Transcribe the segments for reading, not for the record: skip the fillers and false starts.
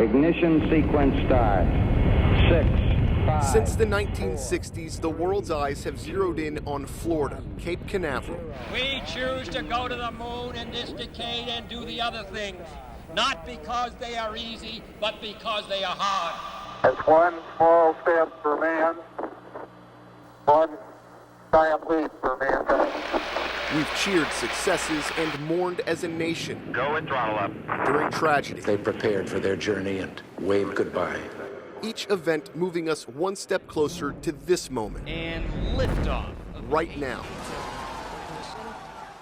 Ignition sequence start. 6, 5. Since the 1960s, the world's eyes have zeroed in on Florida, Cape Canaveral. We choose to go to the moon in this decade and do the other things, not because they are easy, but because they are hard. It's one small step for man, one giant leap for mankind. We've cheered successes and mourned as a nation. Go and throttle up. During tragedy. They prepared for their journey and waved goodbye. Each event moving us one step closer to this moment. And liftoff. Right now.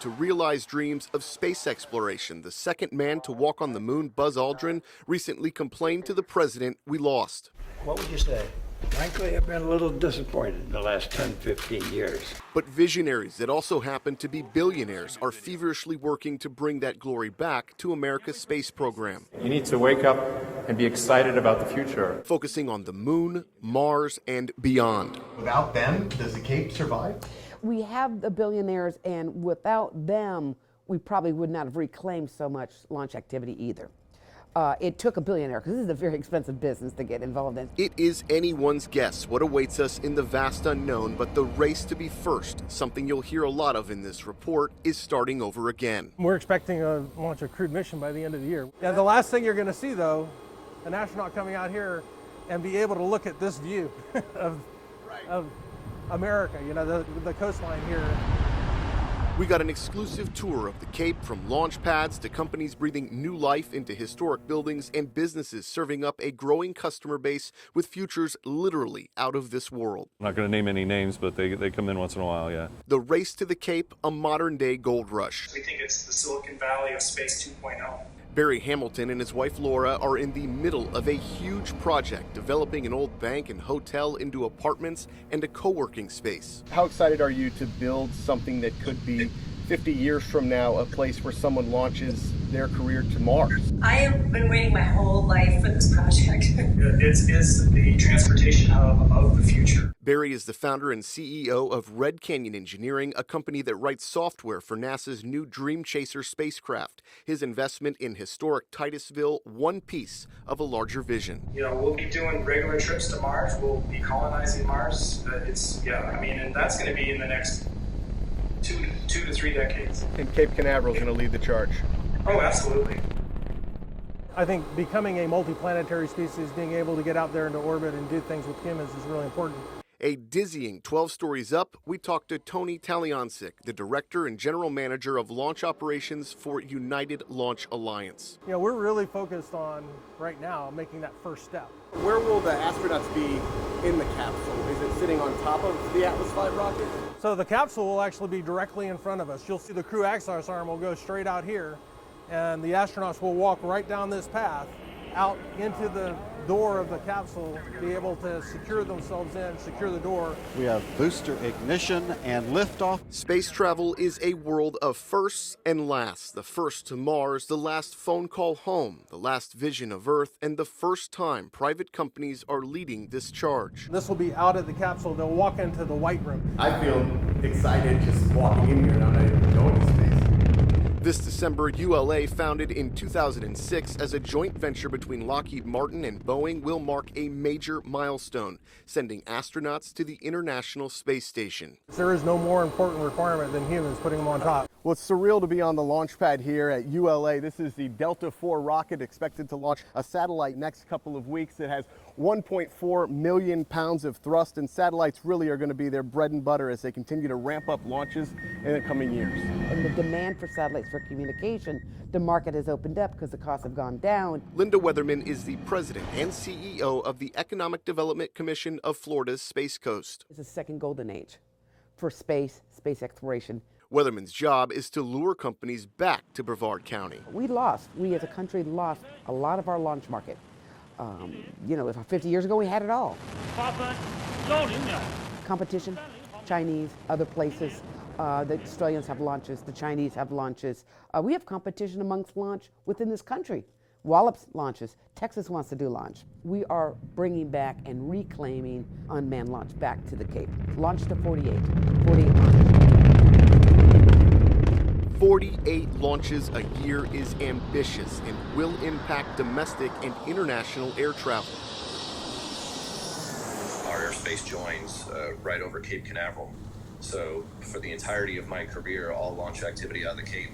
To realize dreams of space exploration, the second man to walk on the moon, Buzz Aldrin, recently complained to the president, "We lost." What would you say? Frankly, I've been a little disappointed in the last 10, 15 years. But visionaries that also happen to be billionaires are feverishly working to bring that glory back to America's space program. You need to wake up and be excited about the future. Focusing on the moon, Mars, and beyond. Without them, does the Cape survive? We have the billionaires, and without them, we probably would not have reclaimed so much launch activity either. It took a billionaire, because this is a very expensive business to get involved in. It is anyone's guess what awaits us in the vast unknown, but the race to be first, something you'll hear a lot of in this report, is starting over again. We're expecting to launch a crewed mission by the end of the year. Yeah, the last thing you're going to see, though, an astronaut coming out here and be able to look at this view of America, you know, the coastline here. We got an exclusive tour of the Cape, from launch pads to companies breathing new life into historic buildings and businesses serving up a growing customer base with futures literally out of this world. I'm not going to name any names, but they come in once in a while, yeah. The race to the Cape, a modern-day gold rush. We think it's the Silicon Valley of Space 2.0. Barry Hamilton and his wife Laura are in the middle of a huge project, developing an old bank and hotel into apartments and a co-working space. How excited are you to build something that could be 50 years from now a place where someone launches their career to Mars? I have been waiting my whole life for this project. It is the transportation hub of the future. Barry is the founder and CEO of Red Canyon Engineering, a company that writes software for NASA's new Dream Chaser spacecraft. His investment in historic Titusville, one piece of a larger vision. You know, we'll be doing regular trips to Mars. We'll be colonizing Mars. And that's going to be in the next two to 3 decades. And Cape Canaveral is going to lead the charge. Oh, absolutely. I think becoming a multiplanetary species, being able to get out there into orbit and do things with humans is really important. A dizzying 12 stories up, we talked to Tony Taliansik, the director and general manager of launch operations for United Launch Alliance. You know, we're really focused on, right now, making that first step. Where will the astronauts be in the capsule? Is it sitting on top of the Atlas V rocket? So the capsule will actually be directly in front of us. You'll see the crew access arm will go straight out here, and the astronauts will walk right down this path out into the door of the capsule, be able to secure themselves in, secure the door. We have booster ignition and liftoff. Space travel is a world of firsts and lasts. The first to Mars, the last phone call home, the last vision of Earth, and the first time private companies are leading this charge. This will be out at the capsule. They'll walk into the white room. I feel excited just walking in here and I'm not even going to space. This December, ULA, founded in 2006 as a joint venture between Lockheed Martin and Boeing, will mark a major milestone, sending astronauts to the International Space Station. There is no more important requirement than humans putting them on top. Well, it's surreal to be on the launch pad here at ULA. This is the Delta IV rocket, expected to launch a satellite next couple of weeks. It has 1.4 million pounds of thrust, and satellites really are going to be their bread and butter as they continue to ramp up launches in the coming years. And the demand for satellites for communication, the market has opened up because the costs have gone down. Linda Weatherman is the president and CEO of the Economic Development Commission of Florida's Space Coast. It's a second golden age for space exploration. Weatherman's job is to lure companies back to Brevard County. We as a country lost a lot of our launch market. You know, 50 years ago we had it all. Competition, Chinese, other places. The Australians have launches, the Chinese have launches. We have competition amongst launch within this country. Wallops launches, Texas wants to do launch. We are bringing back and reclaiming unmanned launch back to the Cape. Launch to 48 launches. 48 launches a year is ambitious and will impact domestic and international air travel. Our airspace joins right over Cape Canaveral. So for the entirety of my career, all launch activity out of the Cape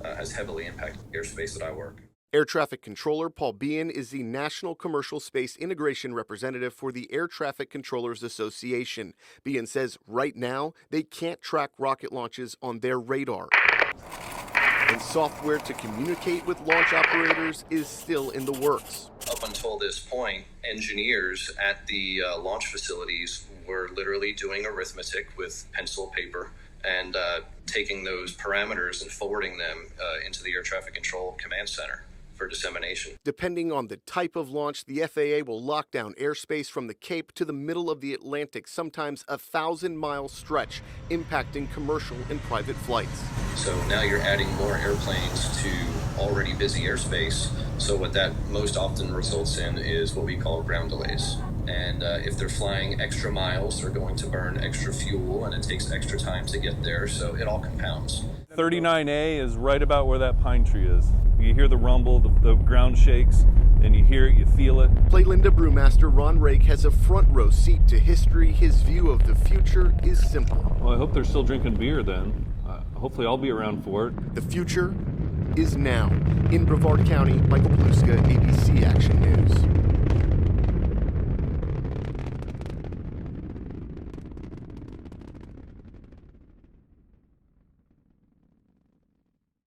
has heavily impacted the airspace that I work. Air Traffic Controller Paul Behan is the National Commercial Space Integration Representative for the Air Traffic Controllers Association. Behan says right now they can't track rocket launches on their radar. And software to communicate with launch operators is still in the works. Up until this point, engineers at the launch facilities were literally doing arithmetic with pencil, paper, and taking those parameters and forwarding them into the Air Traffic Control Command Center for dissemination. Depending on the type of launch, the FAA will lock down airspace from the Cape to the middle of the Atlantic, sometimes a 1,000-mile stretch, impacting commercial and private flights. So now you're adding more airplanes to already busy airspace. So what that most often results in is what we call ground delays. And if they're flying extra miles, they're going to burn extra fuel, and it takes extra time to get there, so it all compounds. 39A is right about where that pine tree is. You hear the rumble, the ground shakes, and you hear it, you feel it. Playlinda brewmaster Ron Rake has a front row seat to history. His view of the future is simple. Well, I hope they're still drinking beer then. Hopefully I'll be around for it. The future is now. In Brevard County, Michael Paluska, ABC Action.